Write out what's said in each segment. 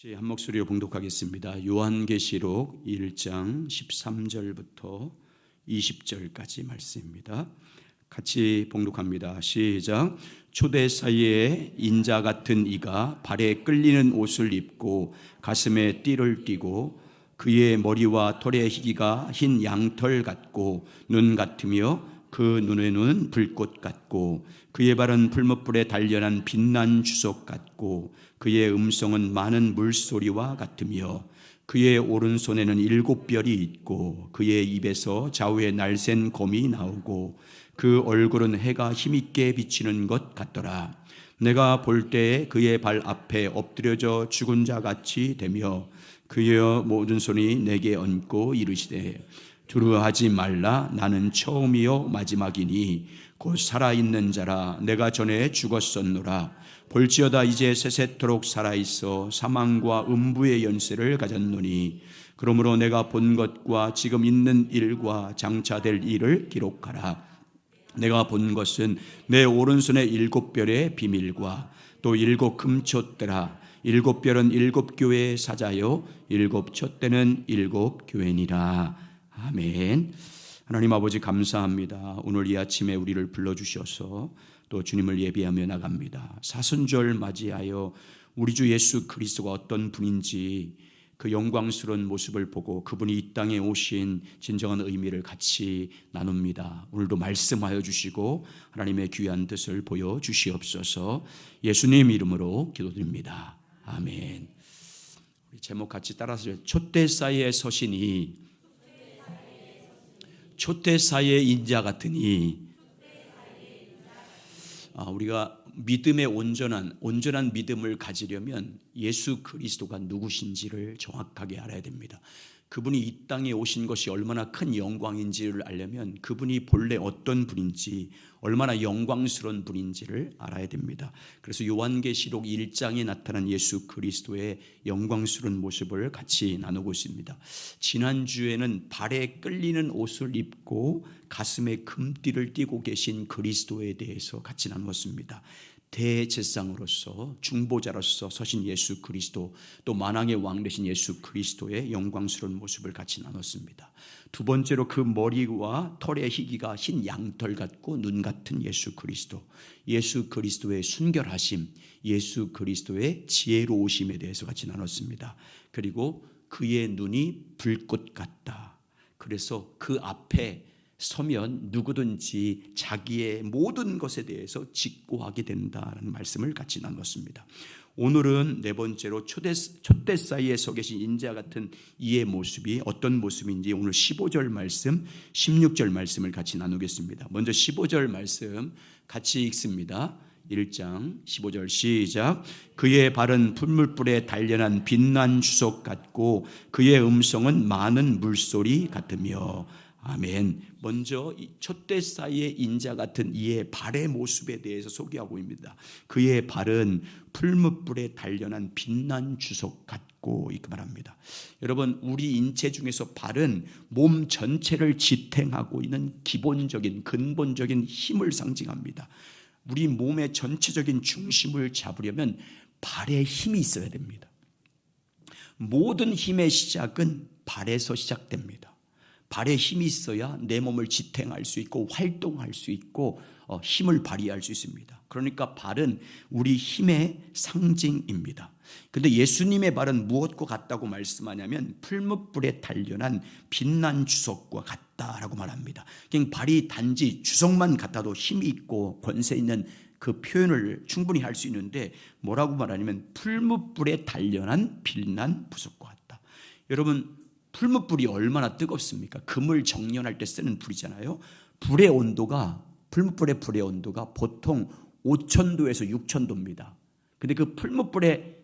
같이 한 목소리로 봉독하겠습니다. 요한계시록 1장 13절부터 20절까지 말씀입니다. 같이 봉독합니다. 시작. 초대 사이에 인자 같은 이가 발에 끌리는 옷을 입고 가슴에 띠를 띠고 그의 머리와 털의 희기가 흰 양털 같고 눈 같으며 그 눈에는 불꽃 같고 그의 발은 풀무불에 단련한 빛난 주석 같고 그의 음성은 많은 물소리와 같으며 그의 오른손에는 7별이 있고 그의 입에서 좌우에 날쌘 검이 나오고 그 얼굴은 해가 힘있게 비치는 것 같더라. 내가 볼 때에 그의 발 앞에 엎드려져 죽은 자 같이 되며 그의 모든 손이 내게 얹고 이르시되 두려워하지 말라. 나는 처음이요 마지막이니 곧 살아있는 자라. 내가 전에 죽었었노라. 볼지어다 이제 세세토록 살아있어 사망과 음부의 연세를 가졌노니 그러므로 내가 본 것과 지금 있는 일과 장차 될 일을 기록하라. 내가 본 것은 내 오른손의 7별의 비밀과 또 7 금촛대라. 7별은 7 교회의 사자요 7 촛대는 7 교회니라. 아멘. 하나님 아버지 감사합니다. 오늘 이 아침에 우리를 불러주셔서 또 주님을 예배하며 나갑니다. 사순절 맞이하여 우리 주 예수 그리스도가 어떤 분인지 그 영광스러운 모습을 보고 그분이 이 땅에 오신 진정한 의미를 같이 나눕니다. 오늘도 말씀하여 주시고 하나님의 귀한 뜻을 보여주시옵소서. 예수님 이름으로 기도드립니다. 아멘. 우리 제목 같이 따라서 촛대 사이에 서시니 촛대 사이에 인자 같으니. 우리가 믿음의 온전한 믿음을 가지려면 예수 그리스도가 누구신지를 정확하게 알아야 됩니다. 그분이 이 땅에 오신 것이 얼마나 큰 영광인지를 알려면 그분이 본래 어떤 분인지 얼마나 영광스러운 분인지를 알아야 됩니다. 그래서 요한계시록 1장에 나타난 예수 그리스도의 영광스러운 모습을 같이 나누고 있습니다. 지난주에는 발에 끌리는 옷을 입고 가슴에 금띠를 띠고 계신 그리스도에 대해서 같이 나누었습니다. 대제사장으로서 중보자로서 서신 예수 그리스도, 또 만왕의 왕 되신 예수 그리스도의 영광스러운 모습을 같이 나눴습니다. 두 번째로 그 머리와 털의 희기가 흰 양털 같고 눈 같은 예수 그리스도, 예수 그리스도의 순결하심, 예수 그리스도의 지혜로우심에 대해서 같이 나눴습니다. 그리고 그의 눈이 불꽃 같다. 그래서 그 앞에 서면 누구든지 자기의 모든 것에 대해서 직고하게 된다는 말씀을 같이 나눴습니다. 오늘은 네 번째로 촛대 사이에 서 계신 인자 같은 이의 모습이 어떤 모습인지 오늘 15절 말씀, 16절 말씀을 같이 나누겠습니다. 먼저 15절 말씀 같이 읽습니다. 1장 15절 시작. 그의 발은 풀무불에 단련한 빛난 주석 같고 그의 음성은 많은 물소리 같으며. 아멘. 먼저 이 촛대 사이의 인자 같은 이의 발의 모습에 대해서 소개하고 있습니다. 그의 발은 풀무불에 단련한 빛난 주석 같고 이렇게 말합니다. 여러분, 우리 인체 중에서 발은 몸 전체를 지탱하고 있는 기본적인 근본적인 힘을 상징합니다. 우리 몸의 전체적인 중심을 잡으려면 발에 힘이 있어야 됩니다. 모든 힘의 시작은 발에서 시작됩니다. 발에 힘이 있어야 내 몸을 지탱할 수 있고 활동할 수 있고 힘을 발휘할 수 있습니다. 그러니까 발은 우리 힘의 상징입니다. 그런데 예수님의 발은 무엇과 같다고 말씀하냐면 풀무불에 단련한 빛난 주석과 같다라고 말합니다. 그냥 발이 단지 주석만 같아도 힘이 있고 권세 있는 그 표현을 충분히 할 수 있는데 뭐라고 말하냐면 풀무불에 단련한 빛난 부석과 같다. 여러분, 풀무불이 얼마나 뜨겁습니까? 금을 정련할 때 쓰는 불이잖아요. 풀무불의 불의 온도가 보통 5,000도에서 6,000도입니다. 근데 그 풀무불에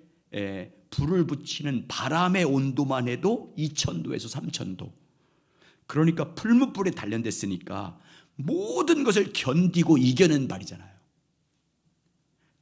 불을 붙이는 바람의 온도만 해도 2,000도에서 3,000도. 그러니까 풀무불에 단련됐으니까 모든 것을 견디고 이겨낸 발이잖아요.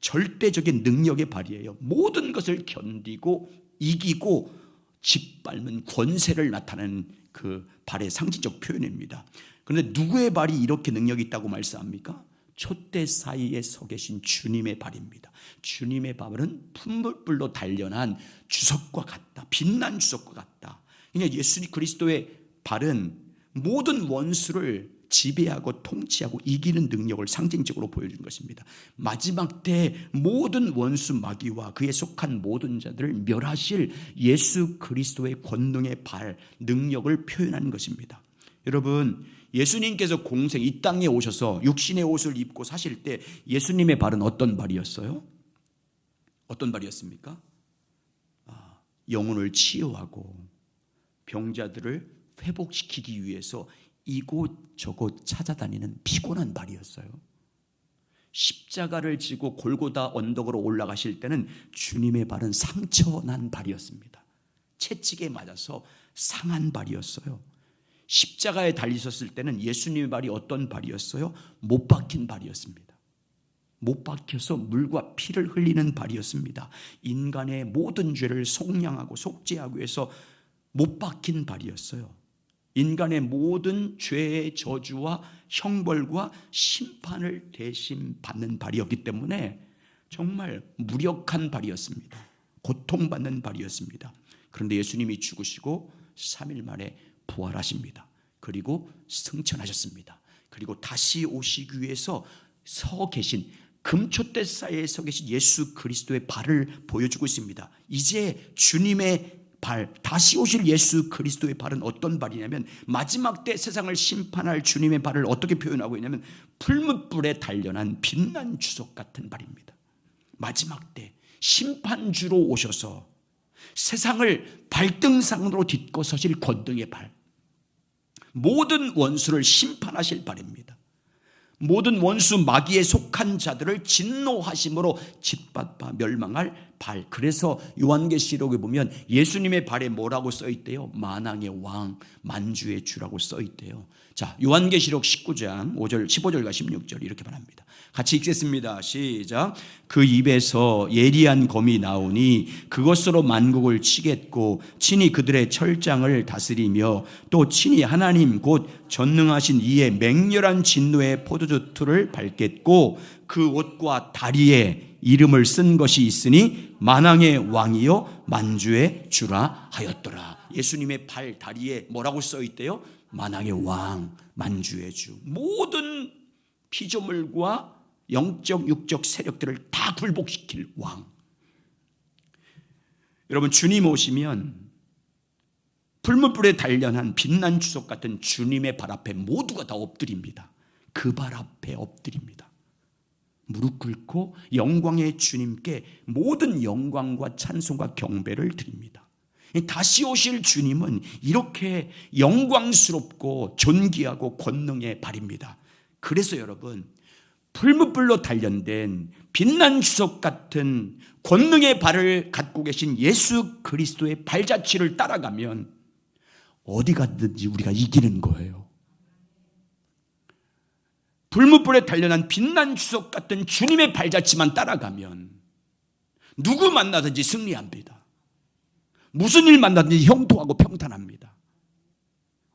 절대적인 능력의 발이에요. 모든 것을 견디고 이기고 짓밟는 권세를 나타내는 그 발의 상징적 표현입니다. 그런데 누구의 발이 이렇게 능력이 있다고 말씀합니까? 촛대 사이에 서 계신 주님의 발입니다. 주님의 발은 풋물불로 단련한 주석과 같다. 빛난 주석과 같다. 그러니까 예수 그리스도의 발은 모든 원수를 지배하고 통치하고 이기는 능력을 상징적으로 보여준 것입니다. 마지막 때 모든 원수 마귀와 그에 속한 모든 자들을 멸하실 예수 그리스도의 권능의 발, 능력을 표현하는 것입니다. 여러분, 예수님께서 공생 이 땅에 오셔서 육신의 옷을 입고 사실 때 예수님의 발은 어떤 발이었어요? 어떤 발이었습니까? 영혼을 치유하고 병자들을 회복시키기 위해서 이곳저곳 찾아다니는 피곤한 발이었어요. 십자가를 지고 골고다 언덕으로 올라가실 때는 주님의 발은 상처난 발이었습니다. 채찍에 맞아서 상한 발이었어요. 십자가에 달리셨을 때는 예수님의 발이 어떤 발이었어요? 못 박힌 발이었습니다. 못 박혀서 물과 피를 흘리는 발이었습니다. 인간의 모든 죄를 속량하고 속죄하기 위해서 못 박힌 발이었어요. 인간의 모든 죄의 저주와 형벌과 심판을 대신 받는 발이었기 때문에 정말 무력한 발이었습니다. 고통받는 발이었습니다. 그런데 예수님이 죽으시고 3일 만에 부활하십니다. 그리고 승천하셨습니다. 그리고 다시 오시기 위해서 서 계신 금촛대 사이에 서 계신 예수 그리스도의 발을 보여주고 있습니다. 이제 주님의 발, 다시 오실 예수 그리스도의 발은 어떤 발이냐면 마지막 때 세상을 심판할 주님의 발을 어떻게 표현하고 있냐면 풀무불에 단련한 빛난 주석 같은 발입니다. 마지막 때 심판주로 오셔서 세상을 발등상으로 딛고 서실 권능의 발, 모든 원수를 심판하실 발입니다. 모든 원수 마귀에 속한 자들을 진노하심으로 짓밟아 멸망할 발. 그래서 요한계시록에 보면 예수님의 발에 뭐라고 써있대요? 만왕의 왕, 만주의 주라고 써있대요. 자, 요한계시록 19장 5절, 15절과 16절 이렇게 말합니다. 같이 읽겠습니다. 시작. 그 입에서 예리한 검이 나오니 그것으로 만국을 치겠고 친히 그들의 철장을 다스리며 또 친히 하나님 곧 전능하신 이의 맹렬한 진노의 포도주틀을 밟겠고 그 옷과 다리에 이름을 쓴 것이 있으니 만왕의 왕이요 만주의 주라 하였더라. 예수님의 발 다리에 뭐라고 써있대요? 만왕의 왕, 만주의 주. 모든 피조물과 영적 육적 세력들을 다 굴복시킬 왕. 여러분, 주님 오시면 풀무불에 단련한 빛난 주석 같은 주님의 발 앞에 모두가 다 엎드립니다. 그 발 앞에 엎드립니다. 무릎 꿇고 영광의 주님께 모든 영광과 찬송과 경배를 드립니다. 다시 오실 주님은 이렇게 영광스럽고 존귀하고 권능의 발입니다. 그래서 여러분, 풀무불로 단련된 빛난 주석 같은 권능의 발을 갖고 계신 예수 그리스도의 발자취를 따라가면 어디 가든지 우리가 이기는 거예요. 풀무불에 단련한 빛난 주석 같은 주님의 발자취만 따라가면 누구 만나든지 승리합니다. 무슨 일 만나든지 형통하고 평탄합니다.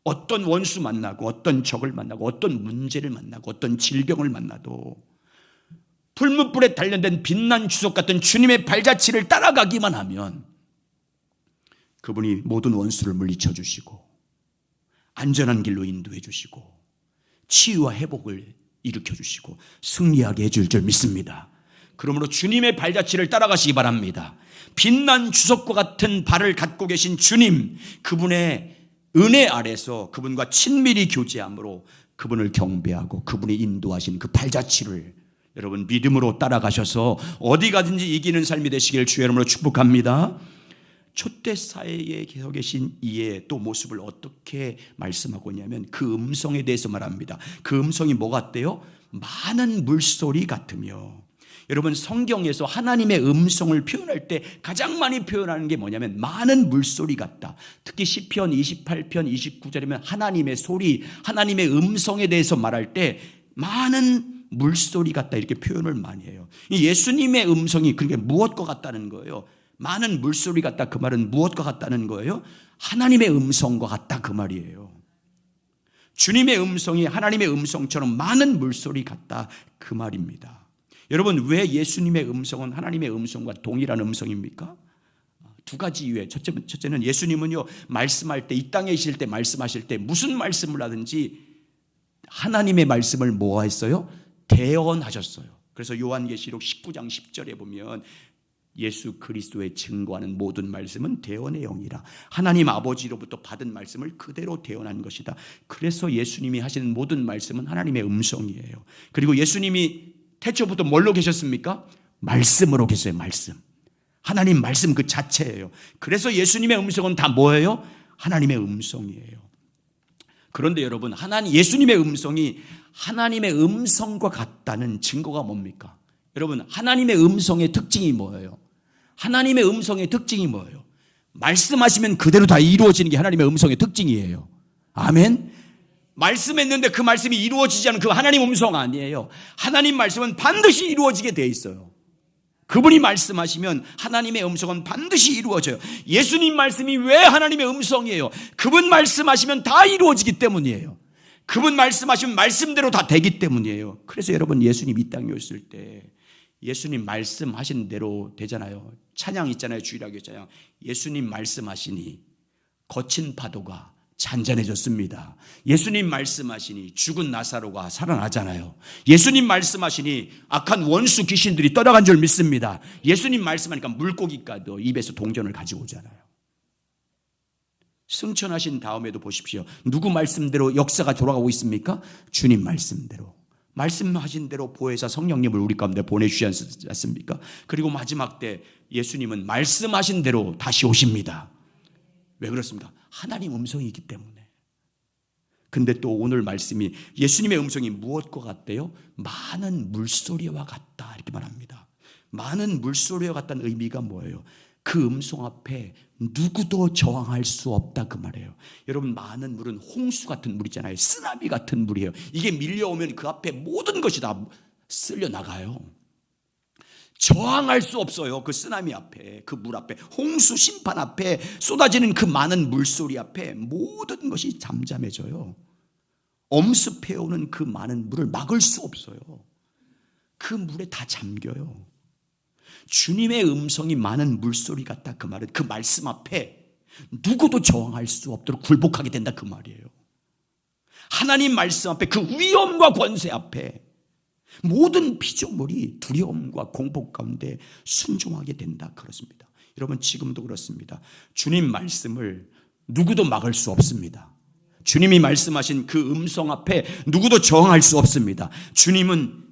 어떤 원수 만나고 어떤 적을 만나고 어떤 문제를 만나고 어떤 질병을 만나도 풀무불에 단련된 빛난 주석 같은 주님의 발자취를 따라가기만 하면 그분이 모든 원수를 물리쳐 주시고 안전한 길로 인도해 주시고 치유와 회복을 일으켜 주시고 승리하게 해줄 줄 믿습니다. 그러므로 주님의 발자취를 따라가시기 바랍니다. 빛난 주석과 같은 발을 갖고 계신 주님, 그분의 은혜 아래서 그분과 친밀히 교제함으로 그분을 경배하고 그분이 인도하신 그 발자취를 여러분 믿음으로 따라가셔서 어디 가든지 이기는 삶이 되시길 주의 이름으로 축복합니다. 촛대 사이에 서 계신 이의 또 모습을 어떻게 말씀하고 있냐면 그 음성에 대해서 말합니다. 그 음성이 뭐 같대요? 많은 물소리 같으며. 여러분, 성경에서 하나님의 음성을 표현할 때 가장 많이 표현하는 게 뭐냐면 많은 물소리 같다. 특히 시편 28편 29절이면 하나님의 소리, 하나님의 음성에 대해서 말할 때 많은 물소리 같다 이렇게 표현을 많이 해요. 예수님의 음성이 그게 무엇과 같다는 거예요? 많은 물소리 같다, 그 말은 무엇과 같다는 거예요? 하나님의 음성과 같다, 그 말이에요. 주님의 음성이 하나님의 음성처럼 많은 물소리 같다 그 말입니다. 여러분, 왜 예수님의 음성은 하나님의 음성과 동일한 음성입니까? 두 가지 이유에 첫째는 예수님은요, 말씀할 때, 이 땅에 계실 때 말씀하실 때 무슨 말씀을 하든지 하나님의 말씀을 뭐 했어요? 대언하셨어요. 그래서 요한계시록 19장 10절에 보면 예수 그리스도의 증거하는 모든 말씀은 대언의 영이라. 하나님 아버지로부터 받은 말씀을 그대로 대언한 것이다. 그래서 예수님이 하시는 모든 말씀은 하나님의 음성이에요. 그리고 예수님이 태초부터 뭘로 계셨습니까? 말씀으로 계세요. 말씀. 하나님 말씀 그 자체예요. 그래서 예수님의 음성은 다 뭐예요? 하나님의 음성이에요. 그런데 여러분, 예수님의 음성이 하나님의 음성과 같다는 증거가 뭡니까? 여러분, 하나님의 음성의 특징이 뭐예요? 하나님의 음성의 특징이 뭐예요? 말씀하시면 그대로 다 이루어지는 게 하나님의 음성의 특징이에요. 아멘? 말씀했는데 그 말씀이 이루어지지 않은 그 하나님 음성 아니에요. 하나님 말씀은 반드시 이루어지게 돼 있어요. 그분이 말씀하시면 하나님의 음성은 반드시 이루어져요. 예수님 말씀이 왜 하나님의 음성이에요? 그분 말씀하시면 다 이루어지기 때문이에요. 그분 말씀하시면 말씀대로 다 되기 때문이에요. 그래서 여러분, 예수님 이 땅에 오실 때 예수님 말씀하신 대로 되잖아요. 찬양 있잖아요. 주일학교 찬양. 예수님 말씀하시니 거친 파도가 잔잔해졌습니다. 예수님 말씀하시니 죽은 나사로가 살아나잖아요. 예수님 말씀하시니 악한 원수 귀신들이 떠나간 줄 믿습니다. 예수님 말씀하니까 물고기가도 입에서 동전을 가지고 오잖아요. 승천하신 다음에도 보십시오. 누구 말씀대로 역사가 돌아가고 있습니까? 주님 말씀대로. 말씀하신 대로 보혜사 성령님을 우리 가운데 보내주시지 않습니까? 그리고 마지막 때 예수님은 말씀하신 대로 다시 오십니다. 왜 그렇습니까? 하나님 음성이기 때문에. 근데 또 오늘 말씀이 예수님의 음성이 무엇과 같대요? 많은 물소리와 같다 이렇게 말합니다. 많은 물소리와 같다는 의미가 뭐예요? 그 음성 앞에 누구도 저항할 수 없다 그 말이에요. 여러분, 많은 물은 홍수 같은 물이잖아요. 쓰나미 같은 물이에요. 이게 밀려오면 그 앞에 모든 것이 다 쓸려 나가요. 저항할 수 없어요. 그 쓰나미 앞에, 그 물 앞에, 홍수 심판 앞에 쏟아지는 그 많은 물소리 앞에 모든 것이 잠잠해져요. 엄습해오는 그 많은 물을 막을 수 없어요. 그 물에 다 잠겨요. 주님의 음성이 많은 물소리 같다 그 말은 그 말씀 앞에 누구도 저항할 수 없도록 굴복하게 된다 그 말이에요. 하나님 말씀 앞에 그 위엄과 권세 앞에 모든 피조물이 두려움과 공포 가운데 순종하게 된다 그렇습니다. 여러분, 지금도 그렇습니다. 주님 말씀을 누구도 막을 수 없습니다. 주님이 말씀하신 그 음성 앞에 누구도 저항할 수 없습니다. 주님은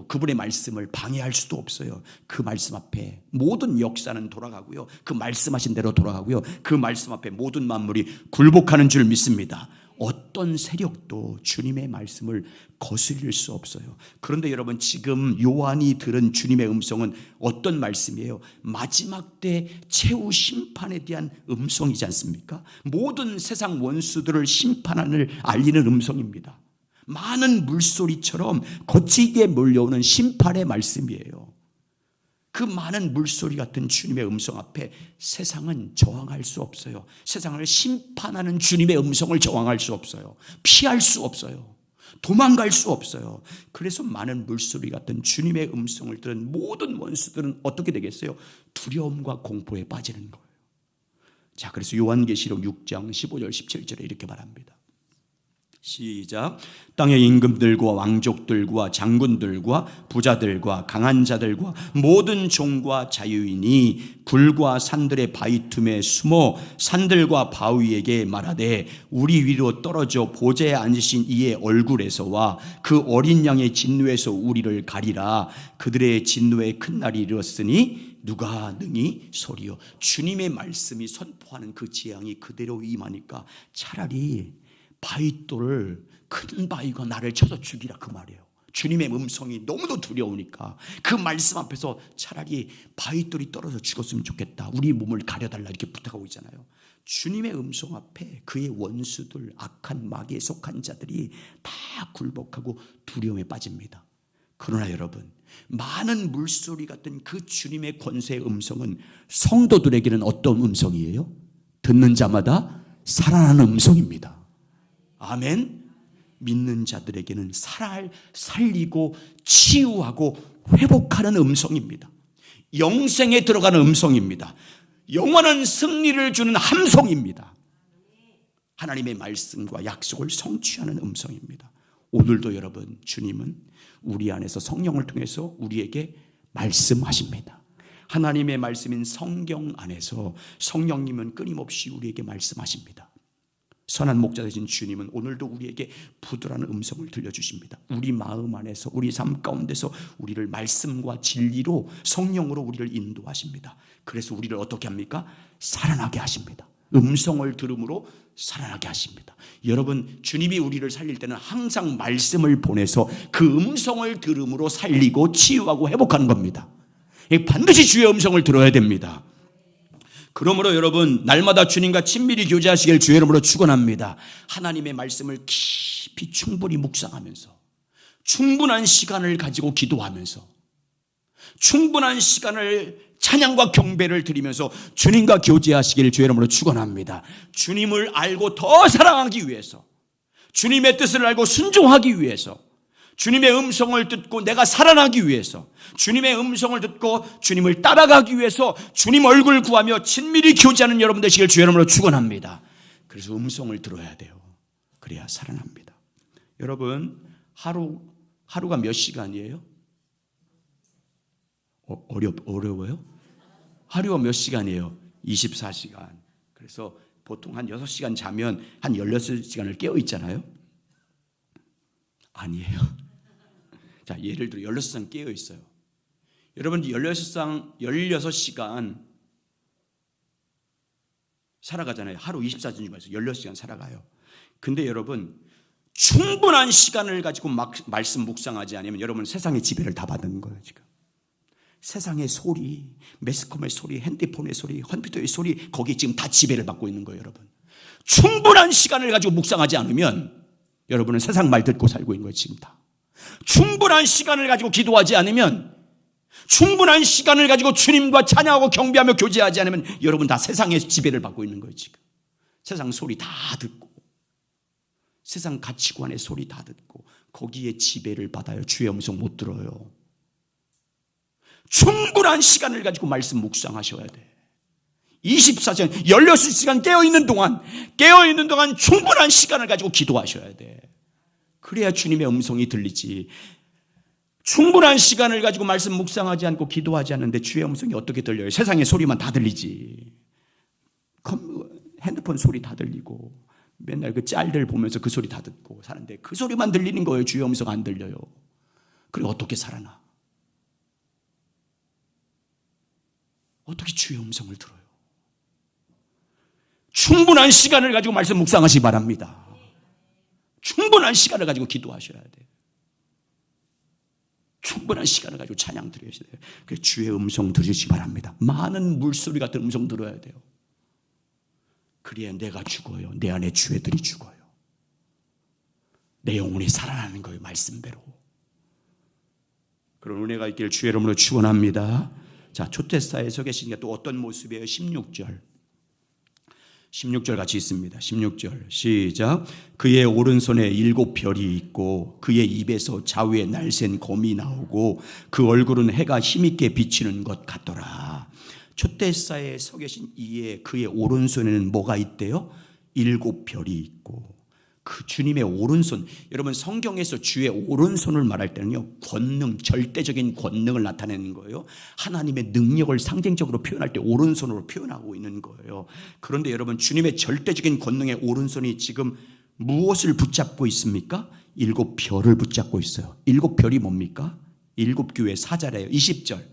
그분의 말씀을 방해할 수도 없어요. 그 말씀 앞에 모든 역사는 돌아가고요. 그 말씀하신 대로 돌아가고요. 그 말씀 앞에 모든 만물이 굴복하는 줄 믿습니다. 어떤 세력도 주님의 말씀을 거스릴 수 없어요. 그런데 여러분, 지금 요한이 들은 주님의 음성은 어떤 말씀이에요? 마지막 때 최후 심판에 대한 음성이지 않습니까? 모든 세상 원수들을 심판을 알리는 음성입니다. 많은 물소리처럼 거치게 몰려오는 심판의 말씀이에요. 그 많은 물소리 같은 주님의 음성 앞에 세상은 저항할 수 없어요. 세상을 심판하는 주님의 음성을 저항할 수 없어요. 피할 수 없어요. 도망갈 수 없어요. 그래서 많은 물소리 같은 주님의 음성을 들은 모든 원수들은 어떻게 되겠어요? 두려움과 공포에 빠지는 거예요. 자, 그래서 요한계시록 6장 15절 17절에 이렇게 말합니다. 시작. 땅의 임금들과 왕족들과 장군들과 부자들과 강한 자들과 모든 종과 자유인이 불과 산들의 바위 틈에 숨어 산들과 바위에게 말하되 우리 위로 떨어져 보좌에 앉으신 이의 얼굴에서와 그 어린 양의 진노에서 우리를 가리라. 그들의 진노의 큰 날이 이르렀으니 누가 능히 소리요. 주님의 말씀이 선포하는 그 재앙이 그대로 임하니까 차라리 바위돌을 큰 바위가 나를 쳐서 죽이라 그 말이에요. 주님의 음성이 너무도 두려우니까 그 말씀 앞에서 차라리 바위돌이 떨어져 죽었으면 좋겠다. 우리 몸을 가려달라 이렇게 부탁하고 있잖아요. 주님의 음성 앞에 그의 원수들, 악한 마귀에 속한 자들이 다 굴복하고 두려움에 빠집니다. 그러나 여러분, 많은 물소리 같은 그 주님의 권세의 음성은 성도들에게는 어떤 음성이에요? 듣는 자마다 살아나는 음성입니다. 아멘. 믿는 자들에게는 살리고 치유하고 회복하는 음성입니다. 영생에 들어가는 음성입니다. 영원한 승리를 주는 함성입니다. 하나님의 말씀과 약속을 성취하는 음성입니다. 오늘도 여러분, 주님은 우리 안에서 성령을 통해서 우리에게 말씀하십니다. 하나님의 말씀인 성경 안에서 성령님은 끊임없이 우리에게 말씀하십니다. 선한 목자 되신 주님은 오늘도 우리에게 부드러운 음성을 들려주십니다. 우리 마음 안에서, 우리 삶 가운데서 우리를 말씀과 진리로, 성령으로 우리를 인도하십니다. 그래서 우리를 어떻게 합니까? 살아나게 하십니다. 음성을 들음으로 살아나게 하십니다. 여러분, 주님이 우리를 살릴 때는 항상 말씀을 보내서 그 음성을 들음으로 살리고 치유하고 회복하는 겁니다. 반드시 주의 음성을 들어야 됩니다. 그러므로 여러분, 날마다 주님과 친밀히 교제하시길 주의 이름으로 축원합니다. 하나님의 말씀을 깊이 충분히 묵상하면서, 충분한 시간을 가지고 기도하면서, 충분한 시간을 찬양과 경배를 드리면서 주님과 교제하시길 주의 이름으로 축원합니다. 주님을 알고 더 사랑하기 위해서, 주님의 뜻을 알고 순종하기 위해서, 주님의 음성을 듣고 내가 살아나기 위해서, 주님의 음성을 듣고 주님을 따라가기 위해서 주님 얼굴 구하며 친밀히 교제하는 여러분 되시길 주의 이름으로 축원합니다. 그래서 음성을 들어야 돼요. 그래야 살아납니다. 여러분, 하루가 몇 시간이에요? 어려워요? 하루가 몇 시간이에요? 24시간. 그래서 보통 한 6시간 자면 한 16시간을 깨어 있잖아요. 아니에요. 자, 예를 들어 16시간 깨어 있어요. 여러분, 16시간 살아가잖아요. 하루 24시간 중에서 16시간 살아가요. 근데 여러분, 충분한 시간을 가지고 말씀 묵상하지 않으면 여러분 세상의 지배를 다 받는 거예요. 지금 세상의 소리, 매스컴의 소리, 핸드폰의 소리, 컴퓨터의 소리, 거기 지금 다 지배를 받고 있는 거예요. 여러분, 충분한 시간을 가지고 묵상하지 않으면 여러분은 세상 말 듣고 살고 있는 거예요. 지금 다 충분한 시간을 가지고 기도하지 않으면, 충분한 시간을 가지고 주님과 찬양하고 경배하며 교제하지 않으면 여러분 다 세상의 지배를 받고 있는 거예요. 지금 세상 소리 다 듣고, 세상 가치관의 소리 다 듣고 거기에 지배를 받아요. 주의 음성 못 들어요. 충분한 시간을 가지고 말씀 묵상하셔야 돼. 24시간, 16시간 깨어있는 동안 충분한 시간을 가지고 기도하셔야 돼. 그래야 주님의 음성이 들리지. 충분한 시간을 가지고 말씀 묵상하지 않고 기도하지 않는데 주의 음성이 어떻게 들려요? 세상의 소리만 다 들리지. 핸드폰 소리 다 들리고 맨날 그 짤들 보면서 그 소리 다 듣고 사는데 그 소리만 들리는 거예요. 주의 음성 안 들려요. 그래 어떻게 살아나? 어떻게 주의 음성을 들어요? 충분한 시간을 가지고 말씀 묵상하시기 바랍니다. 충분한 시간을 가지고 기도하셔야 돼요. 충분한 시간을 가지고 찬양 드려야 돼요. 그래서 주의 음성 들으시기 바랍니다. 많은 물소리 같은 음성 들어야 돼요. 그래야 내가 죽어요. 내 안에 주애들이 죽어요. 내 영혼이 살아나는 거예요. 말씀대로. 그런 은혜가 있기를 주의 이름으로 축원합니다. 자, 초대사에서 계시니까 또 어떤 모습이에요? 16절 같이 있습니다. 16절 시작. 그의 오른손에 7별이 있고 그의 입에서 좌우에 날쌘 검이 나오고 그 얼굴은 해가 힘있게 비치는 것 같더라. 초대사에 서 계신 이에 그의 오른손에는 뭐가 있대요? 7별이 있고 그 주님의 오른손, 여러분 성경에서 주의 오른손을 말할 때는요, 권능, 절대적인 권능을 나타내는 거예요. 하나님의 능력을 상징적으로 표현할 때 오른손으로 표현하고 있는 거예요. 그런데 여러분 주님의 절대적인 권능의 오른손이 지금 무엇을 붙잡고 있습니까? 7별을 붙잡고 있어요. 7별이 뭡니까? 7교회 사자래요. 20절,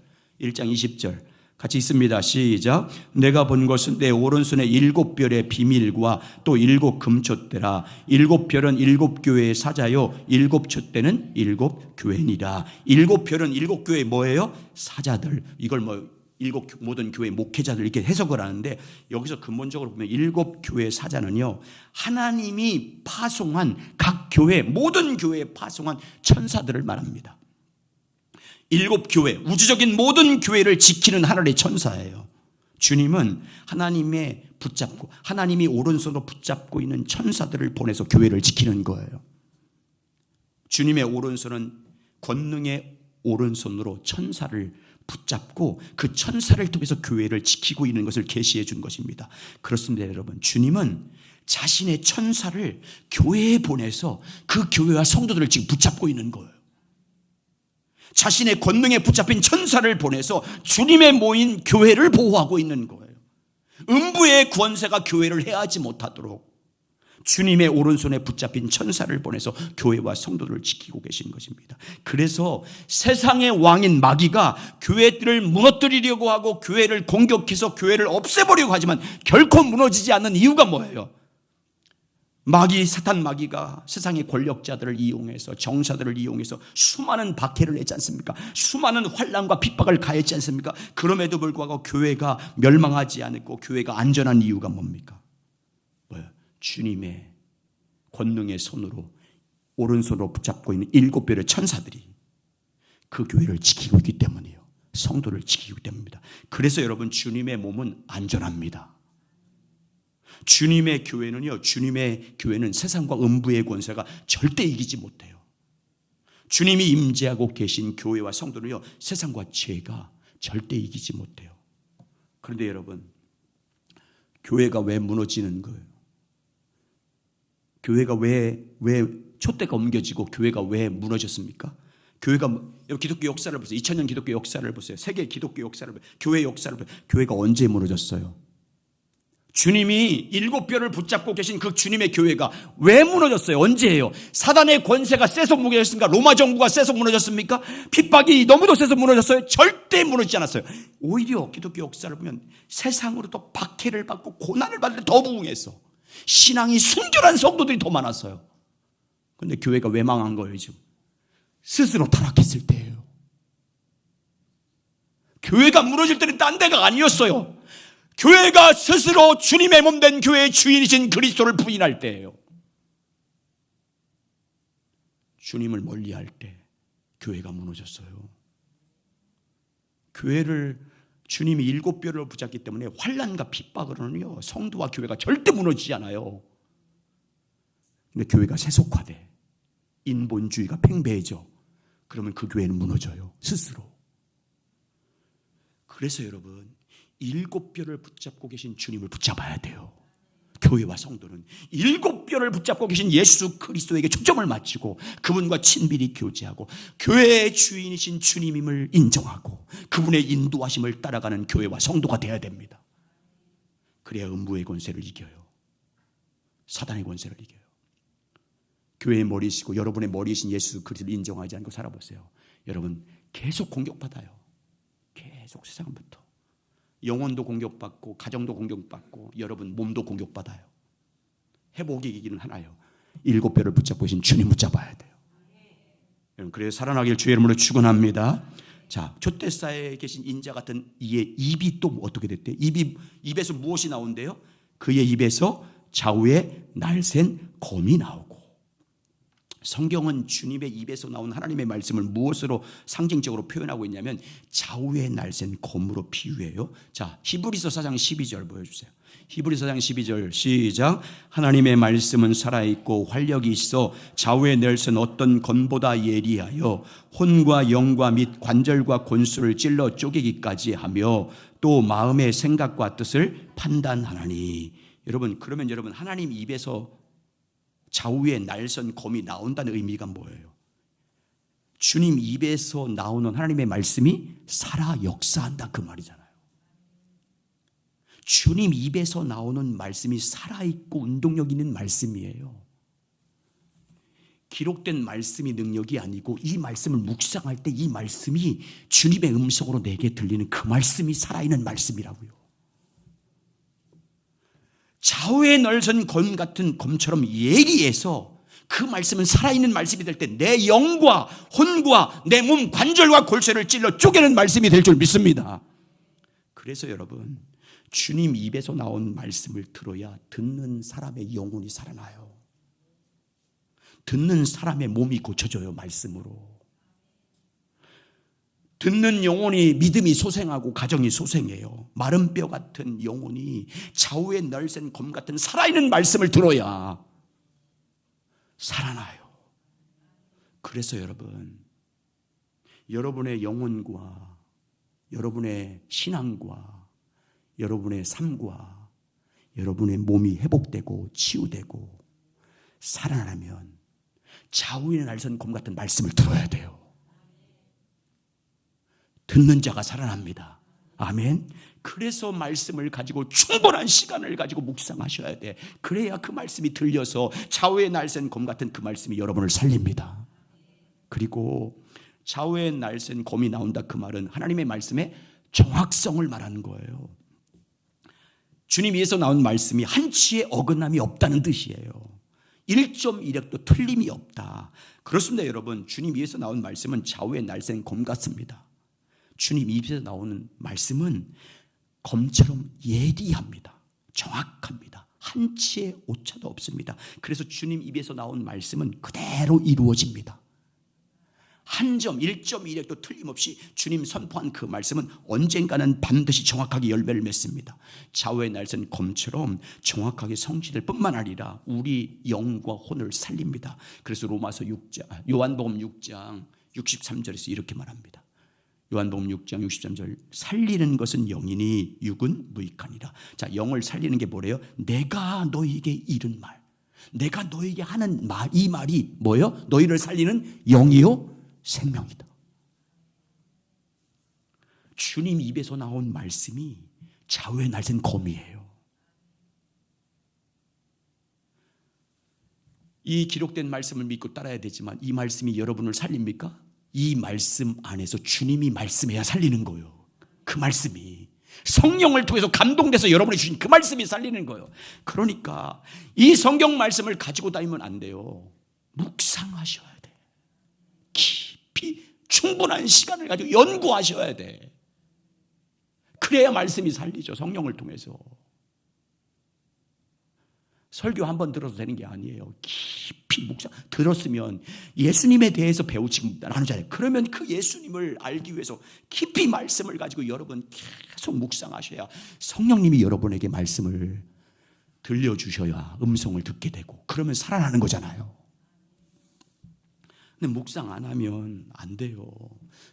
1장 20절 같이 있습니다. 시작. 내가 본 것은 내 오른손에 7별의 비밀과 또 7 금촛대라. 7별은 7교회의 사자요 7 촛대는 7 교회니라. 7별은 7교회의 뭐예요? 사자들. 이걸 모든 교회 목회자들 이렇게 해석을 하는데, 여기서 근본적으로 보면 7교회의 사자는요, 하나님이 파송한 각 교회, 모든 교회에 파송한 천사들을 말합니다. 7교회, 우주적인 모든 교회를 지키는 하늘의 천사예요. 주님은 하나님의 붙잡고, 하나님이 오른손으로 붙잡고 있는 천사들을 보내서 교회를 지키는 거예요. 주님의 오른손은 권능의 오른손으로 천사를 붙잡고 그 천사를 통해서 교회를 지키고 있는 것을 계시해 준 것입니다. 그렇습니다, 여러분. 주님은 자신의 천사를 교회에 보내서 그 교회와 성도들을 지금 붙잡고 있는 거예요. 자신의 권능에 붙잡힌 천사를 보내서 주님의 모인 교회를 보호하고 있는 거예요. 음부의 권세가 교회를 해하지 못하도록 주님의 오른손에 붙잡힌 천사를 보내서 교회와 성도들을 지키고 계신 것입니다. 그래서 세상의 왕인 마귀가 교회들을 무너뜨리려고 하고 교회를 공격해서 교회를 없애버리려고 하지만 결코 무너지지 않는 이유가 뭐예요? 사탄 마귀가 세상의 권력자들을 이용해서, 정사들을 이용해서 수많은 박해를 했지 않습니까? 수많은 환난과 핍박을 가했지 않습니까? 그럼에도 불구하고 교회가 멸망하지 않고 교회가 안전한 이유가 뭡니까? 주님의 권능의 손으로, 오른손으로 붙잡고 있는 7별의 천사들이 그 교회를 지키고 있기 때문이에요. 성도를 지키고 있기 때문입니다. 그래서 여러분, 주님의 몸은 안전합니다. 주님의 교회는 세상과 음부의 권세가 절대 이기지 못해요. 주님이 임재하고 계신 교회와 성도는요, 세상과 죄가 절대 이기지 못해요. 그런데 여러분, 교회가 왜 무너지는 거예요? 교회가 왜 촛대가 옮겨지고 교회가 왜 무너졌습니까? 교회가, 기독교 역사를 보세요. 2000년 기독교 역사를 보세요. 세계 기독교 역사를 보세요. 교회 역사를 보세요. 교회가 언제 무너졌어요? 주님이 7별을 붙잡고 계신 그 주님의 교회가 왜 무너졌어요? 언제예요? 사단의 권세가 세서 무너졌습니까? 로마 정부가 세서 무너졌습니까? 핍박이 너무도 세서 무너졌어요? 절대 무너지지 않았어요. 오히려 기독교 역사를 보면 세상으로도 박해를 받고 고난을 받을 때 더 부흥했어. 신앙이 순결한 성도들이 더 많았어요. 그런데 교회가 왜 망한 거예요, 지금? 스스로 타락했을 때예요. 교회가 무너질 때는 딴 데가 아니었어요. 교회가 스스로 주님의 몸된 교회의 주인이신 그리스도를 부인할 때예요. 주님을 멀리할 때 교회가 무너졌어요. 교회를 주님이 7별을 붙잡기 때문에 환난과 핍박으로는요, 성도와 교회가 절대 무너지지 않아요. 근데 교회가 세속화돼, 인본주의가 팽배해져, 그러면 그 교회는 무너져요, 스스로. 그래서 여러분, 7별을 붙잡고 계신 주님을 붙잡아야 돼요. 교회와 성도는 7별을 붙잡고 계신 예수 그리스도에게 초점을 맞추고 그분과 친밀히 교제하고 교회의 주인이신 주님임을 인정하고 그분의 인도하심을 따라가는 교회와 성도가 되어야 됩니다. 그래야 음부의 권세를 이겨요. 사단의 권세를 이겨요. 교회의 머리이시고 여러분의 머리이신 예수 그리스도를 인정하지 않고 살아보세요. 여러분, 계속 공격받아요. 계속 세상부터. 영혼도 공격받고 가정도 공격받고 여러분 몸도 공격받아요. 회복의 기기는 하나예요. 7별을 붙잡고 계신 주님 붙잡아야 돼요. 여러분, 그래서 살아나길 주의 이름으로 축원합니다. 자, 촛대사에 계신 인자 같은 이의 입이 또 어떻게 됐대요? 입에서 무엇이 나온대요? 그의 입에서 좌우에 날쌘 검이 나오고. 성경은 주님의 입에서 나온 하나님의 말씀을 무엇으로 상징적으로 표현하고 있냐면 좌우에 날쌘 검으로 비유해요. 자, 히브리서 4장 12절 보여주세요. 히브리서 4장 12절 시작. 하나님의 말씀은 살아있고 활력이 있어 좌우에 날쌘 어떤 검보다 예리하여 혼과 영과 및 관절과 골수를 찔러 쪼개기까지 하며 또 마음의 생각과 뜻을 판단하나니. 여러분, 그러면 여러분, 하나님 입에서 좌우에 날선 검이 나온다는 의미가 뭐예요? 주님 입에서 나오는 하나님의 말씀이 살아 역사한다, 그 말이잖아요. 주님 입에서 나오는 말씀이 살아있고 운동력 있는 말씀이에요. 기록된 말씀이 능력이 아니고 이 말씀을 묵상할 때 이 말씀이 주님의 음성으로 내게 들리는 그 말씀이 살아있는 말씀이라고요. 좌우에 널선 검 같은 검처럼 예리해서 그 말씀은 살아있는 말씀이 될 때 내 영과 혼과 내 몸 관절과 골쇠를 찔러 쪼개는 말씀이 될 줄 믿습니다. 그래서 여러분, 주님 입에서 나온 말씀을 들어야 듣는 사람의 영혼이 살아나요. 듣는 사람의 몸이 고쳐져요, 말씀으로. 듣는 영혼이 믿음이 소생하고 가정이 소생해요. 마른 뼈 같은 영혼이 좌우에 널센 검 같은 살아있는 말씀을 들어야 살아나요. 그래서 여러분, 여러분의 영혼과 여러분의 신앙과 여러분의 삶과 여러분의 몸이 회복되고 치유되고 살아나면 좌우의 날선 검 같은 말씀을 들어야 돼요. 듣는 자가 살아납니다. 아멘. 그래서 말씀을 가지고 충분한 시간을 가지고 묵상하셔야 돼. 그래야 그 말씀이 들려서 좌우의 날선 검 같은 그 말씀이 여러분을 살립니다. 그리고 좌우의 날선 검이 나온다, 그 말은 하나님의 말씀의 정확성을 말하는 거예요. 주님 위에서 나온 말씀이 한치의 어긋남이 없다는 뜻이에요. 1.1획도 틀림이 없다. 그렇습니다 여러분. 주님 위에서 나온 말씀은 좌우의 날선 검 같습니다. 주님 입에서 나오는 말씀은 검처럼 예리합니다. 정확합니다. 한치의 오차도 없습니다. 그래서 주님 입에서 나온 말씀은 그대로 이루어집니다. 한 점 1.1획도 틀림없이 주님 선포한 그 말씀은 언젠가는 반드시 정확하게 열매를 맺습니다. 좌우의 날선 검처럼 정확하게 성취될 뿐만 아니라 우리 영과 혼을 살립니다. 그래서 로마서 6장, 요한복음 6장 63절에서 이렇게 말합니다. 요한복음 6장 63절, 살리는 것은 영이니 육은 무익하니라. 자, 영을 살리는 게 뭐래요? 내가 너희에게 이른 말, 내가 너희에게 하는 말, 이 말이 뭐예요? 너희를 살리는 영이요 생명이다. 주님 입에서 나온 말씀이 좌우의 날선 검이에요. 이 기록된 말씀을 믿고 따라야 되지만 이 말씀이 여러분을 살립니까? 이 말씀 안에서 주님이 말씀해야 살리는 거예요. 그 말씀이 성령을 통해서 감동돼서 여러분이 주신 그 말씀이 살리는 거예요. 그러니까 이 성경 말씀을 가지고 다니면 안 돼요. 묵상하셔야 돼. 깊이 충분한 시간을 가지고 연구하셔야 돼. 그래야 말씀이 살리죠. 성령을 통해서. 설교 한 번 들어도 되는 게 아니에요. 깊이 묵상 들었으면 예수님에 대해서 배우지 나누잖아요. 그러면 그 예수님을 알기 위해서 깊이 말씀을 가지고 여러분 계속 묵상하셔야 성령님이 여러분에게 말씀을 들려주셔야 음성을 듣게 되고 그러면 살아나는 거잖아요. 근데 묵상 안 하면 안 돼요.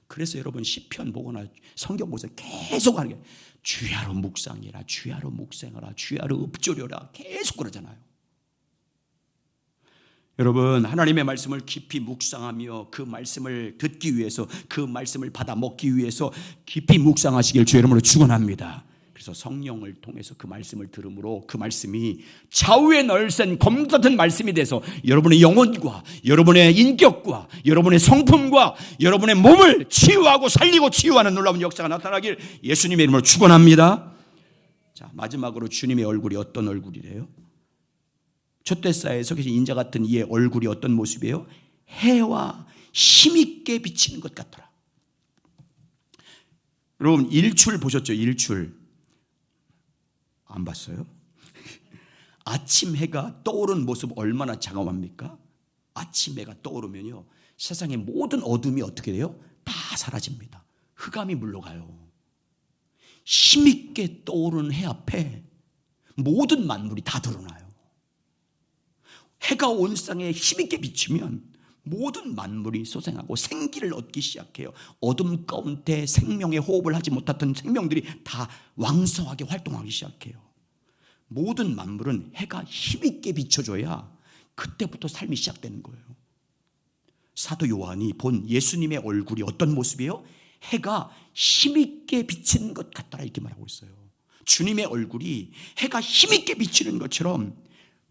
그래서 여러분 시편 보거나 성경 보면서 계속 하는 게 주야로 묵상해라, 주야로 묵상하라, 주야로 읊조려라 계속 그러잖아요. 여러분 하나님의 말씀을 깊이 묵상하며 그 말씀을 듣기 위해서 그 말씀을 받아 먹기 위해서 깊이 묵상하시길 주 이름으로 축원합니다. 그래서 성령을 통해서 그 말씀을 들음으로 그 말씀이 좌우의 날선 검 같은 말씀이 돼서 여러분의 영혼과 여러분의 인격과 여러분의 성품과 여러분의 몸을 치유하고 살리고 치유하는 놀라운 역사가 나타나길 예수님의 이름으로 축원합니다. 자, 마지막으로 주님의 얼굴이 어떤 얼굴이래요? 촛대사에 서 계신 인자 같은 이의 얼굴이 어떤 모습이에요? 해와 힘있게 비치는 것 같더라. 여러분 일출 보셨죠? 일출 안 봤어요? 아침 해가 떠오르는 모습 얼마나 장엄합니까? 아침 해가 떠오르면요 세상의 모든 어둠이 어떻게 돼요? 다 사라집니다. 흑암이 물러가요. 힘있게 떠오르는 해 앞에 모든 만물이 다 드러나요. 해가 온 땅에 힘있게 비치면 모든 만물이 소생하고 생기를 얻기 시작해요. 어둠 가운데 생명의 호흡을 하지 못했던 생명들이 다 왕성하게 활동하기 시작해요. 모든 만물은 해가 힘있게 비춰줘야 그때부터 삶이 시작되는 거예요. 사도 요한이 본 예수님의 얼굴이 어떤 모습이에요? 해가 힘있게 비치는 것 같더라 이렇게 말하고 있어요. 주님의 얼굴이 해가 힘있게 비치는 것처럼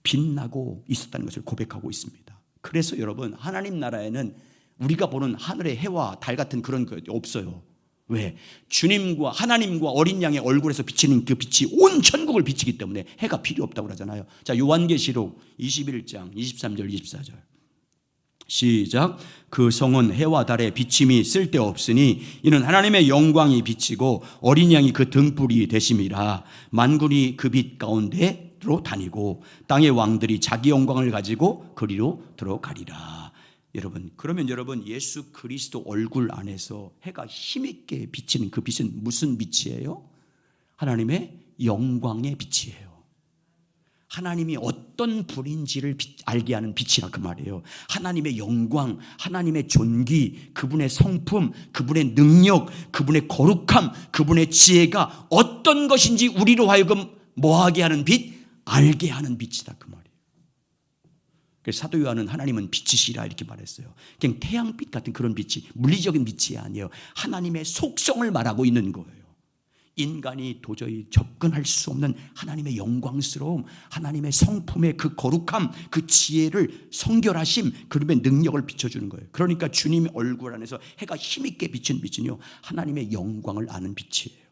빛나고 있었다는 것을 고백하고 있습니다. 그래서 여러분 하나님 나라에는 우리가 보는 하늘의 해와 달 같은 그런 거 없어요. 왜? 주님과 하나님과 어린 양의 얼굴에서 비치는 그 빛이 온 천국을 비치기 때문에 해가 필요 없다고 그러잖아요. 자, 요한계시록 21장 23절 24절 시작. 그 성은 해와 달의 비침이 쓸데없으니 이는 하나님의 영광이 비치고 어린 양이 그 등불이 되심이라. 만군이 그 빛 가운데로 다니고 땅의 왕들이 자기 영광을 가지고 그리로 들어가리라. 여러분, 그러면 여러분 예수 그리스도 얼굴 안에서 해가 힘있게 비치는 그 빛은 무슨 빛이에요? 하나님의 영광의 빛이에요. 하나님이 어떤 분인지를 알게 하는 빛이라 그 말이에요. 하나님의 영광, 하나님의 존귀, 그분의 성품, 그분의 능력, 그분의 거룩함, 그분의 지혜가 어떤 것인지 우리로 하여금 뭐하게 하는 빛? 알게 하는 빛이다 그 말이에요. 그래서 사도 요한은 하나님은 빛이시라 이렇게 말했어요. 그냥 태양빛 같은 그런 빛이 물리적인 빛이 아니에요. 하나님의 속성을 말하고 있는 거예요. 인간이 도저히 접근할 수 없는 하나님의 영광스러움, 하나님의 성품의 그 거룩함, 그 지혜를 성결하심, 그름의 능력을 비춰주는 거예요. 그러니까 주님의 얼굴 안에서 해가 힘있게 비친 빛은요, 하나님의 영광을 아는 빛이에요.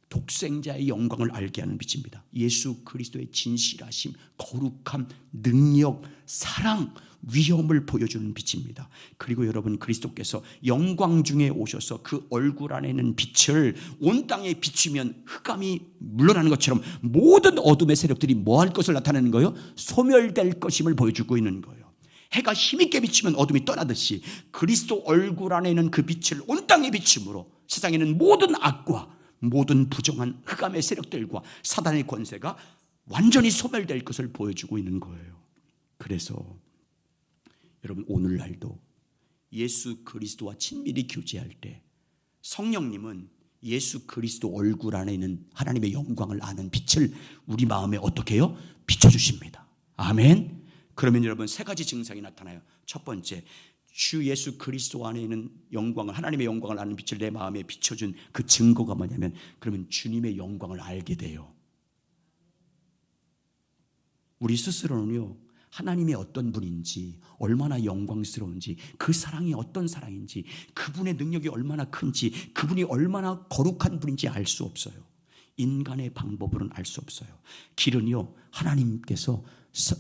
독생자의 영광을 알게 하는 빛입니다. 예수 그리스도의 진실하심, 거룩함, 능력, 사랑, 위엄을 보여주는 빛입니다. 그리고 여러분, 그리스도께서 영광 중에 오셔서 그 얼굴 안에 있는 빛을 온 땅에 비추면 흑암이 물러나는 것처럼 모든 어둠의 세력들이 뭐할 것을 나타내는 거예요? 소멸될 것임을 보여주고 있는 거예요. 해가 힘있게 비치면 어둠이 떠나듯이 그리스도 얼굴 안에 있는 그 빛을 온 땅에 비춤으로 세상에는 모든 악과 모든 부정한 흑암의 세력들과 사단의 권세가 완전히 소멸될 것을 보여주고 있는 거예요. 그래서 여러분, 오늘날도 예수 그리스도와 친밀히 교제할 때 성령님은 예수 그리스도 얼굴 안에 있는 하나님의 영광을 아는 빛을 우리 마음에 어떻게 해요? 비춰주십니다. 아멘. 그러면 여러분, 세 가지 증상이 나타나요. 첫 번째, 주 예수 그리스도 안에 있는 영광을, 하나님의 영광을 아는 빛을 내 마음에 비춰준 그 증거가 뭐냐면, 그러면 주님의 영광을 알게 돼요. 우리 스스로는요, 하나님이 어떤 분인지, 얼마나 영광스러운지, 그 사랑이 어떤 사랑인지, 그분의 능력이 얼마나 큰지, 그분이 얼마나 거룩한 분인지 알 수 없어요. 인간의 방법으로는 알 수 없어요. 길은요, 하나님께서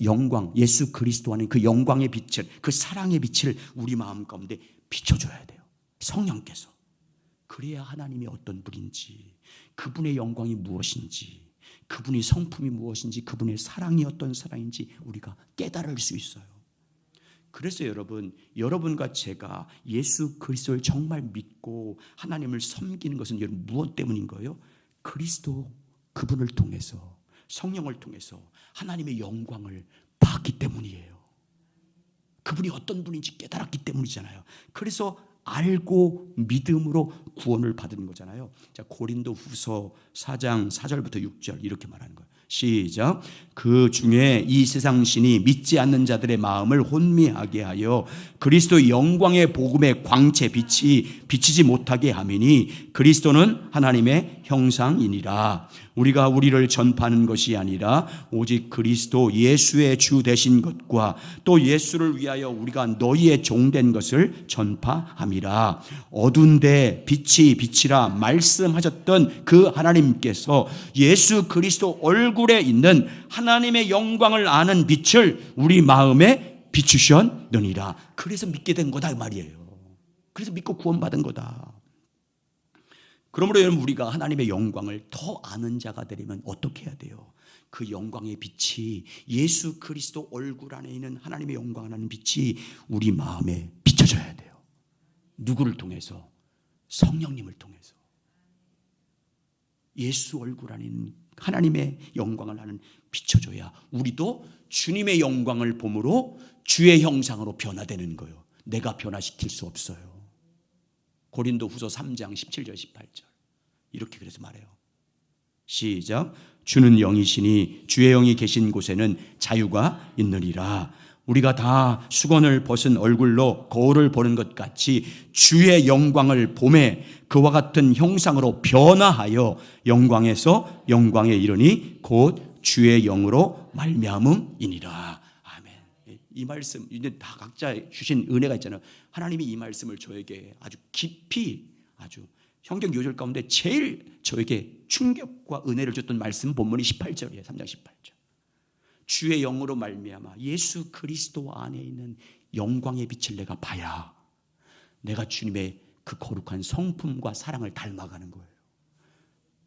영광, 예수 그리스도 안에 그 영광의 빛을, 그 사랑의 빛을 우리 마음 가운데 비춰줘야 돼요. 성령께서. 그래야 하나님이 어떤 분인지, 그분의 영광이 무엇인지, 그분의 성품이 무엇인지, 그분의 사랑이 어떤 사랑인지 우리가 깨달을 수 있어요. 그래서 여러분, 여러분과 제가 예수 그리스도를 정말 믿고 하나님을 섬기는 것은 여러분 무엇 때문인 거예요? 그리스도, 그분을 통해서, 성령을 통해서 하나님의 영광을 봤기 때문이에요. 그분이 어떤 분인지 깨달았기 때문이잖아요. 그래서 알고 믿음으로 구원을 받은 거잖아요. 자, 고린도후서 4장 4절부터 6절 이렇게 말하는 거예요. 시작. 그 중에 이 세상 신이 믿지 않는 자들의 마음을 혼미하게 하여 그리스도 영광의 복음의 광채 빛이 비치지 못하게 하미니 그리스도는 하나님의 형상이니라. 우리가 우리를 전파하는 것이 아니라 오직 그리스도 예수의 주 되신 것과 또 예수를 위하여 우리가 너희의 종된 것을 전파함이라. 어두운데 빛이 빛이라 말씀하셨던 그 하나님께서 예수 그리스도 얼굴에 있는 하나님의 영광을 아는 빛을 우리 마음에 비추셨느니라. 그래서 믿게 된 거다 이 말이에요. 그래서 믿고 구원받은 거다. 그러므로 여러분, 우리가 하나님의 영광을 더 아는 자가 되려면 어떻게 해야 돼요? 그 영광의 빛이, 예수 그리스도 얼굴 안에 있는 하나님의 영광을 아는 빛이 우리 마음에 비춰져야 돼요. 누구를 통해서? 성령님을 통해서. 예수 얼굴 안에 있는 하나님의 영광을 아는 비춰줘야 우리도 주님의 영광을 봄으로 주의 형상으로 변화되는 거예요. 내가 변화시킬 수 없어요. 고린도후서 3장 17절 18절 이렇게 그래서 말해요. 시작. 주는 영이시니 주의 영이 계신 곳에는 자유가 있느니라. 우리가 다 수건을 벗은 얼굴로 거울을 보는 것 같이 주의 영광을 보매 그와 같은 형상으로 변화하여 영광에서 영광에 이르니 곧 주의 영으로 말미암음이니라. 이 말씀, 이제 다 각자 주신 은혜가 있잖아요. 하나님이 이 말씀을 저에게 아주 깊이, 아주 성경 요절 가운데 제일 저에게 충격과 은혜를 줬던 말씀 본문이 18절이에요. 3장 18절. 주의 영으로 말미암아 예수 그리스도 안에 있는 영광의 빛을 내가 봐야 내가 주님의 그 거룩한 성품과 사랑을 닮아가는 거예요.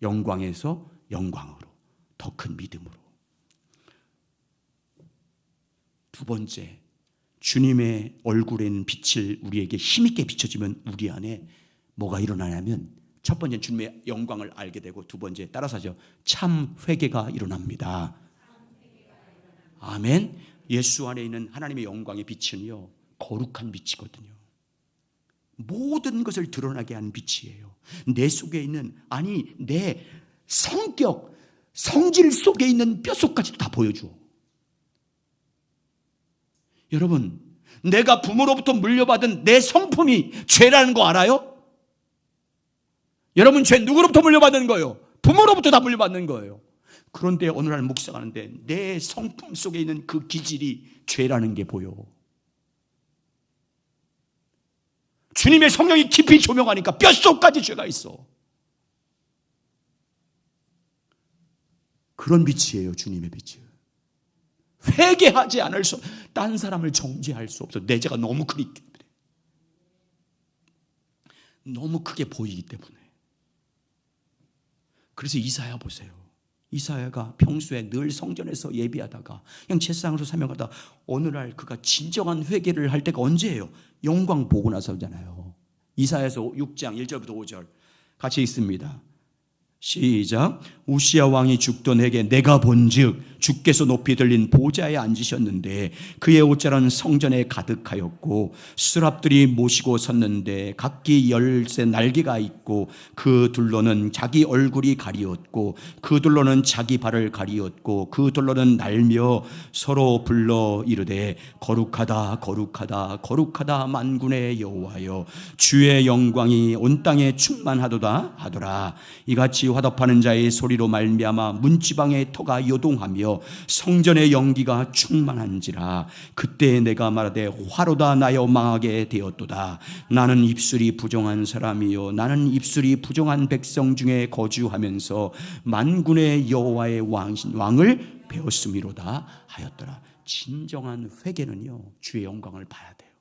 영광에서 영광으로, 더 큰 믿음으로. 두 번째, 주님의 얼굴에 있는 빛을 우리에게 힘있게 비춰지면 우리 안에 뭐가 일어나냐면, 첫 번째 주님의 영광을 알게 되고, 두 번째 따라서 하죠. 참 회개가 일어납니다. 아멘. 예수 안에 있는 하나님의 영광의 빛은요, 거룩한 빛이거든요. 모든 것을 드러나게 하는 빛이에요. 내 속에 있는, 아니 내 성격, 성질 속에 있는 뼛속까지도 다 보여줘. 여러분, 내가 부모로부터 물려받은 내 성품이 죄라는 거 알아요? 여러분, 죄 누구로부터 물려받는 거예요? 부모로부터 다 물려받는 거예요. 그런데 어느 날 묵상하는데 내 성품 속에 있는 그 기질이 죄라는 게 보여. 주님의 성령이 깊이 조명하니까 뼛속까지 죄가 있어. 그런 빛이에요, 주님의 빛이. 회개하지 않을 수, 딴 사람을 정죄할 수 없어. 내 죄가 너무 크기 때문에. 너무 크게 보이기 때문에. 그래서 이사야 보세요. 이사야가 평소에 늘 성전에서 예배하다가 그냥 제사장으로 사명하다 어느 날 그가 진정한 회개를 할 때가 언제예요? 영광 보고 나서잖아요. 이사야서 6장 1절부터 5절 같이 있습니다. 시작. 우시야 왕이 죽던 해에 내가 본즉 주께서 높이 들린 보좌에 앉으셨는데 그의 옷자락은 성전에 가득하였고 수랍들이 모시고 섰는데 각기 10새 날개가 있고 그 둘로는 자기 얼굴이 가리었고 그 둘로는 자기 발을 가리었고 그 둘로는 날며 서로 불러 이르되 거룩하다 거룩하다 거룩하다 만군의 여호와여 주의 영광이 온 땅에 충만하도다 하더라. 이같이 화답하는 자의 소리로 말미암아 문지방의 터가 요동하며 성전의 연기가 충만한지라. 그때 내가 말하되 화로다 나여 망하게 되었도다. 나는 입술이 부정한 사람이요 나는 입술이 부정한 백성 중에 거주하면서 만군의 여호와의 왕을 배웠음이로다 하였더라. 진정한 회개는요, 주의 영광을 봐야 돼요.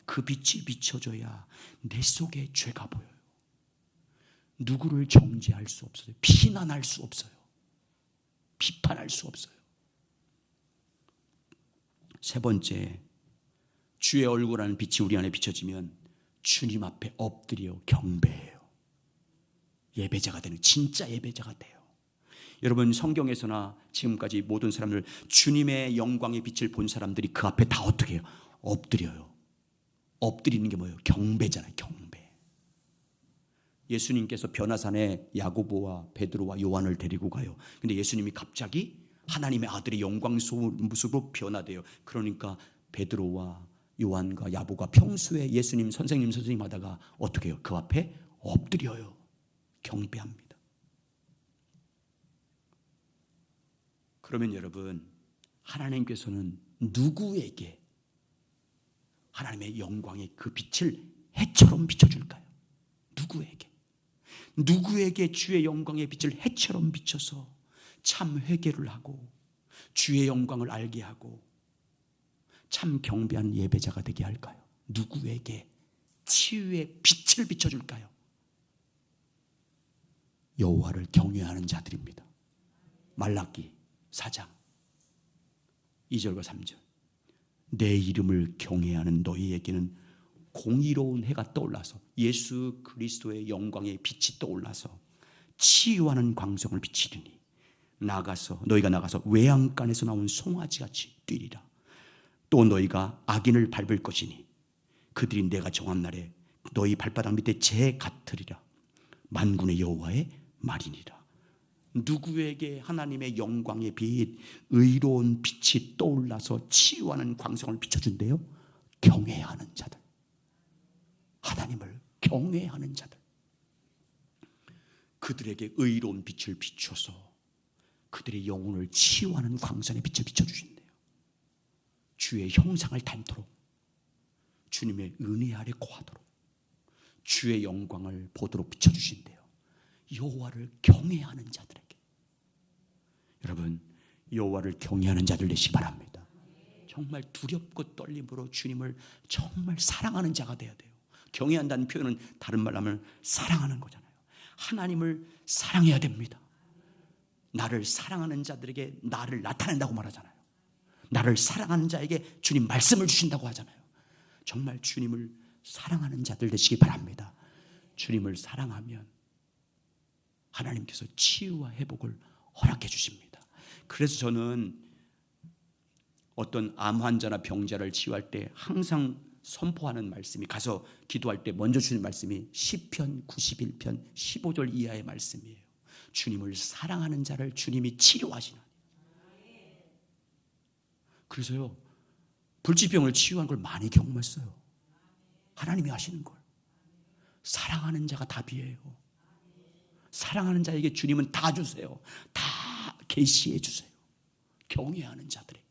그 빛이 비춰져야 내 속에 죄가 보여요. 누구를 정죄할 수 없어요. 비난할 수 없어요. 비판할 수 없어요. 세 번째, 주의 얼굴이라는 빛이 우리 안에 비춰지면 주님 앞에 엎드려 경배해요. 예배자가 되는, 진짜 예배자가 돼요. 여러분, 성경에서나 지금까지 모든 사람들, 주님의 영광의 빛을 본 사람들이 그 앞에 다 어떻게 해요? 엎드려요. 엎드리는 게 뭐예요? 경배잖아요. 경배. 예수님께서 변화산에 야고보와 베드로와 요한을 데리고 가요. 근데 예수님이 갑자기 하나님의 아들의 영광스러운 모습으로 변화돼요. 그러니까 베드로와 요한과 야고보가 평소에 예수님 선생님 하다가 어떻게 해요? 그 앞에 엎드려요. 경배합니다. 그러면 여러분, 하나님께서는 누구에게 하나님의 영광의 그 빛을 해처럼 비춰줄까요? 누구에게 주의 영광의 빛을 해처럼 비춰서 참 회개를 하고 주의 영광을 알게 하고 참 경배하는 예배자가 되게 할까요? 누구에게 치유의 빛을 비춰줄까요? 여호와를 경외하는 자들입니다. 말라기 4장 2절과 3절. 내 이름을 경외하는 너희에게는 공의로운 해가 떠올라서, 예수 그리스도의 영광의 빛이 떠올라서 치유하는 광성을 비치리니 너희가 나가서 외양간에서 나온 송아지같이 뛰리라. 또 너희가 악인을 밟을 것이니 그들이 내가 정한 날에 너희 발바닥 밑에 재 같으리라. 만군의 여호와의 말이니라. 누구에게 하나님의 영광의 빛, 의로운 빛이 떠올라서 치유하는 광성을 비춰준대요? 경외하는 자들, 하나님을 경외하는 자들, 그들에게 의로운 빛을 비춰서 그들의 영혼을 치유하는 광선의 빛을 비춰주신대요. 주의 형상을 닮도록, 주님의 은혜 아래 거하도록, 주의 영광을 보도록 비춰주신대요. 여호와를 경외하는 자들에게. 여러분, 여호와를 경외하는 자들 되시기 바랍니다. 정말 두렵고 떨림으로 주님을 정말 사랑하는 자가 되어야 돼요. 경외한다는 표현은 다른 말로 하면 사랑하는 거잖아요. 하나님을 사랑해야 됩니다. 나를 사랑하는 자들에게 나를 나타낸다고 말하잖아요. 나를 사랑하는 자에게 주님 말씀을 주신다고 하잖아요. 정말 주님을 사랑하는 자들 되시기 바랍니다. 주님을 사랑하면 하나님께서 치유와 회복을 허락해 주십니다. 그래서 저는 어떤 암 환자나 병자를 치유할 때 항상 선포하는 말씀이, 가서 기도할 때 먼저 주는 말씀이 시편 91편 15절 이하의 말씀이에요. 주님을 사랑하는 자를 주님이 치료하시나니. 그래서요, 불치병을 치유한 걸 많이 경험했어요. 하나님이 하시는 걸. 사랑하는 자가 답이에요. 사랑하는 자에게 주님은 다 주세요. 다 계시해 주세요. 경외하는 자들에게.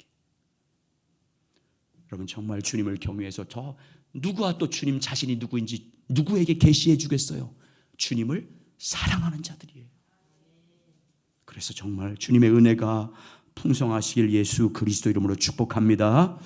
여러분, 정말 주님을 경외해서 저 누구와 또 주님 자신이 누구인지 누구에게 계시해 주겠어요? 주님을 사랑하는 자들이에요. 그래서 정말 주님의 은혜가 풍성하시길 예수 그리스도 이름으로 축복합니다.